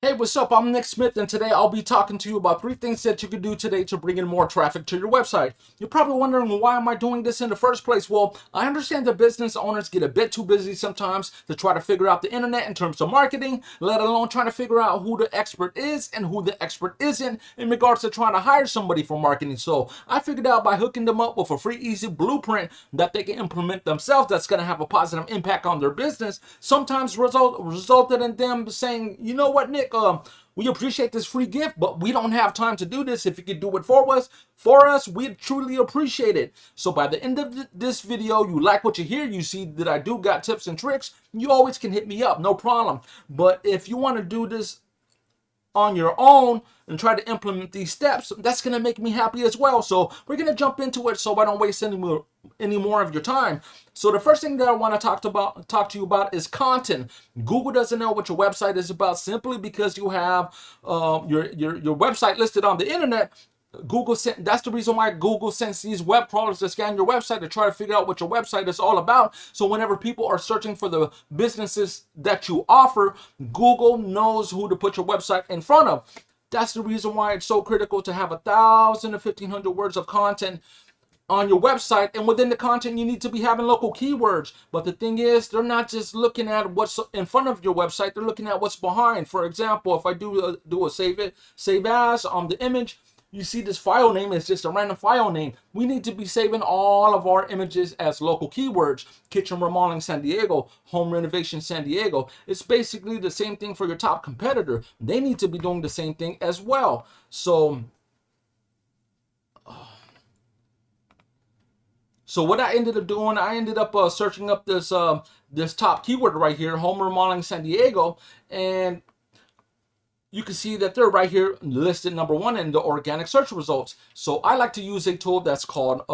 Hey, what's up? I'm Nick Smith, and today I'll be talking to you about 3 things that you can do today to bring in more traffic to your website. You're probably wondering, why am I doing this in the first place? Well, I understand that business owners get a bit too busy sometimes to try to figure out the internet in terms of marketing, let alone trying to figure out who the expert is and who the expert isn't in regards to trying to hire somebody for marketing. So I figured out by hooking them up with a free, easy blueprint that they can implement themselves that's going to have a positive impact on their business, sometimes resulted in them saying, you know what, Nick, we appreciate this free gift, but we don't have time to do this. If you could do it for us, we'd truly appreciate it. So by the end of this video, you like what you hear, you see that I do got tips and tricks, you always can hit me up, no problem. But if you want to do this on your own and try to implement these steps, that's going to make me happy as well. So we're going to jump into it so I don't waste any more of your time. So the first thing that I want to talk to you about is content. Google doesn't know what your website is about simply because you have your website listed on the internet. That's the reason why Google sends these web crawlers to scan your website to try to figure out what your website is all about. So whenever people are searching for the businesses that you offer, Google knows who to put your website in front of. That's the reason why it's so critical to have 1,000 to 1,500 words of content on your website, and within the content you need to be having local keywords. But the thing is, they're not just looking at what's in front of your website, they're looking at what's behind. For example, if I do a save as on the image, you see this file name is just a random file name. We need to be saving all of our images as local keywords. Kitchen remodeling San Diego, home renovation San Diego. It's basically the same thing for your top competitor. They need to be doing the same thing as well. So what I ended up doing, I ended up searching up this top keyword right here, home remodeling San Diego, and you can see that they're right here listed number one in the organic search results. So I like to use a tool that's called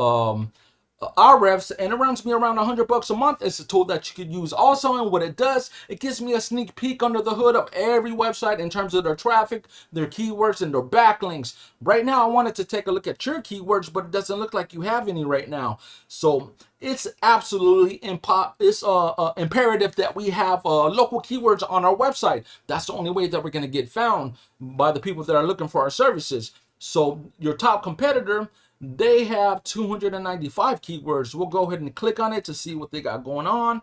Ahrefs, and it runs me around $100 a month. It's a tool that you could use also, and what it does, it gives me a sneak peek under the hood of every website in terms of their traffic, their keywords, and their backlinks. Right now, I wanted to take a look at your keywords, but it doesn't look like you have any right now. So it's absolutely imperative that we have local keywords on our website. That's the only way that we're going to get found by the people that are looking for our services. So your top competitor, they have 295 keywords. We'll go ahead and click on it to see what they got going on.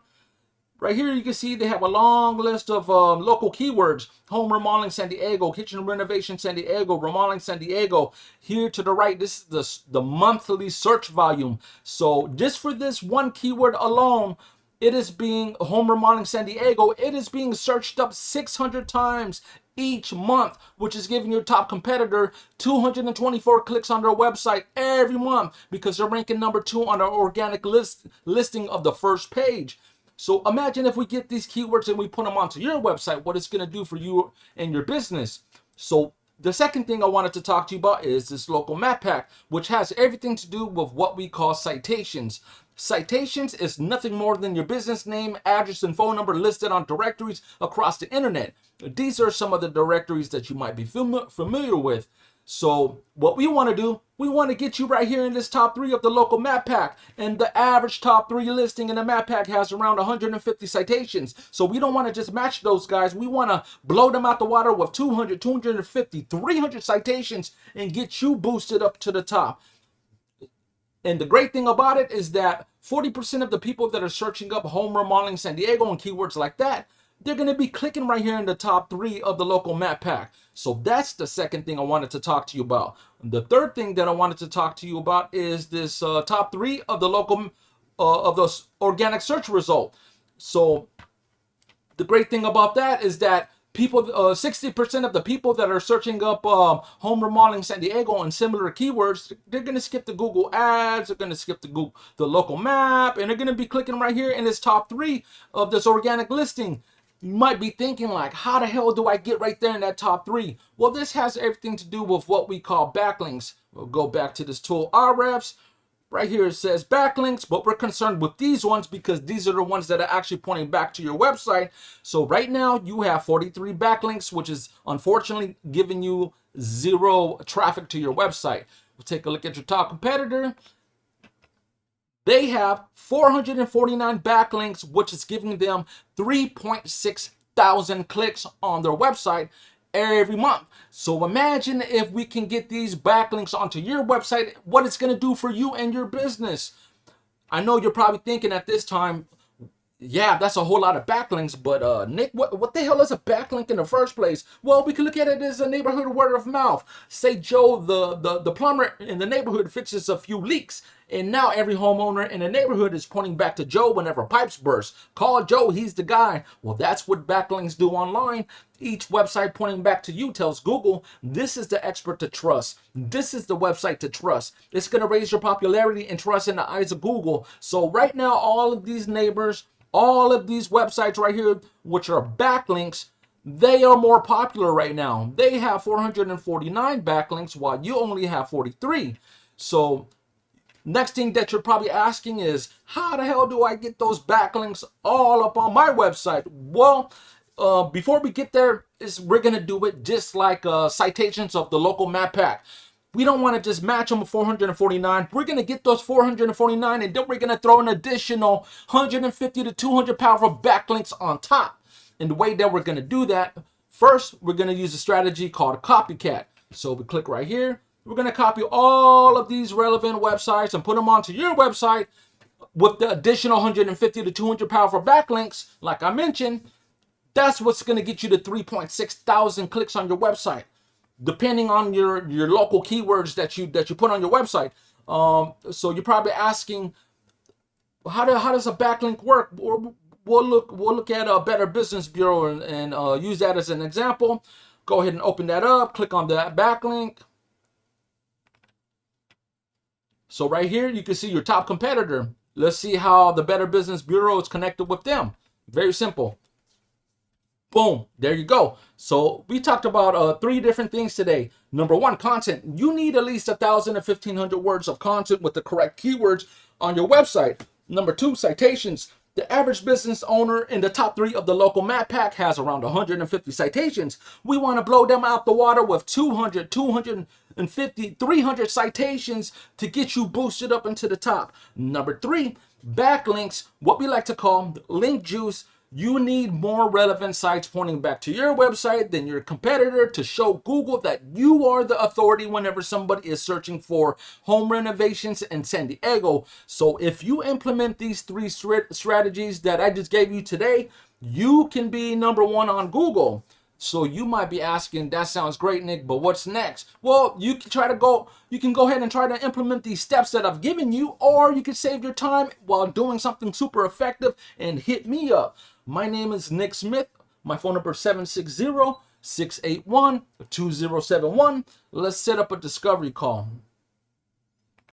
Right here, you can see they have a long list of local keywords. Home remodeling San Diego, kitchen renovation San Diego, remodeling San Diego. Here to the right, this is the monthly search volume. So just for this one keyword alone, it is being home remodeling San Diego. It is being searched up 600 times each month, which is giving your top competitor 224 clicks on their website every month because they're ranking number 2 on our organic listing of the first page. So imagine if we get these keywords and we put them onto your website, what it's going to do for you and your business. So the second thing I wanted to talk to you about is this local map pack, which has everything to do with what we call citations. Citations is nothing more than your business name, address, and phone number listed on directories across the internet. These are some of the directories that you might be familiar with. So what we want to do, we want to get you right here in this top 3 of the local map pack. And the average top 3 listing in the map pack has around 150 citations. So we don't want to just match those guys. We want to blow them out the water with 200, 250, 300 citations and get you boosted up to the top. And the great thing about it is that 40% of the people that are searching up home remodeling San Diego and keywords like that, they're going to be clicking right here in the top 3 of the local map pack. So that's the second thing I wanted to talk to you about. The third thing that I wanted to talk to you about is this top 3 of the local of the organic search result. So the great thing about that is that people, 60% of the people that are searching up home remodeling San Diego and similar keywords, they're going to skip the Google ads, they're going to skip the local map, and they're going to be clicking right here in this top 3 of this organic listing. You might be thinking like, how the hell do I get right there in that top 3? Well, this has everything to do with what we call backlinks. We'll go back to this tool, Ahrefs. Right here it says backlinks, but we're concerned with these ones because these are the ones that are actually pointing back to your website. So right now you have 43 backlinks, which is unfortunately giving you 0 traffic to your website. We'll take a look at your top competitor. They have 449 backlinks, which is giving them 3.6 thousand clicks on their website. every month. So imagine if we can get these backlinks onto your website, what it's going to do for you and your business. I know you're probably thinking at this time, yeah, that's a whole lot of backlinks, but Nick, what the hell is a backlink in the first place? Well, we can look at it as a neighborhood word of mouth. Say Joe, the plumber in the neighborhood, fixes a few leaks, and now every homeowner in the neighborhood is pointing back to Joe whenever pipes burst. Call Joe, he's the guy. Well, that's what backlinks do online. Each website pointing back to you tells Google, this is the expert to trust. This is the website to trust. It's going to raise your popularity and trust in the eyes of Google. So right now, all of these neighbors, all of these websites right here, which are backlinks, they are more popular right now. They have 449 backlinks while you only have 43. So next thing that you're probably asking is, how the hell do I get those backlinks all up on my website? Well, before we get there, we're going to do it just like citations of the local map pack. We don't want to just match them with 449. We're going to get those 449, and then we're going to throw an additional 150 to 200 powerful backlinks on top. And the way that we're going to do that, first, we're going to use a strategy called a copycat. So we click right here. We're going to copy all of these relevant websites and put them onto your website with the additional 150 to 200 powerful backlinks, like I mentioned. That's what's going to get you to 3.6 thousand clicks on your website, depending on your local keywords that you put on your website. So you're probably asking, how does a backlink work? We'll look at a Better Business Bureau and use that as an example. Go ahead and open that up. Click on that backlink. So right here, you can see your top competitor. Let's see how the Better Business Bureau is connected with them. Very simple. Boom, there you go. So we talked about 3 different things today. Number 1, content. You need at least 1,000 to 1,500 words of content with the correct keywords on your website. Number 2, citations. The average business owner in the top 3 of the local map pack has around 150 citations. We want to blow them out the water with 200, 250, 300 citations to get you boosted up into the top. Number 3, backlinks, what we like to call link juice. You need more relevant sites pointing back to your website than your competitor to show Google that you are the authority whenever somebody is searching for home renovations in San Diego. So if you implement these 3 strategies that I just gave you today, you can be number 1 on Google. So you might be asking, that sounds great, Nick, but what's next? Well, you can go ahead and try to implement these steps that I've given you, or you can save your time while doing something super effective and hit me up. My name is Nick Smith. My phone number is 760-681-2071. Let's set up a discovery call.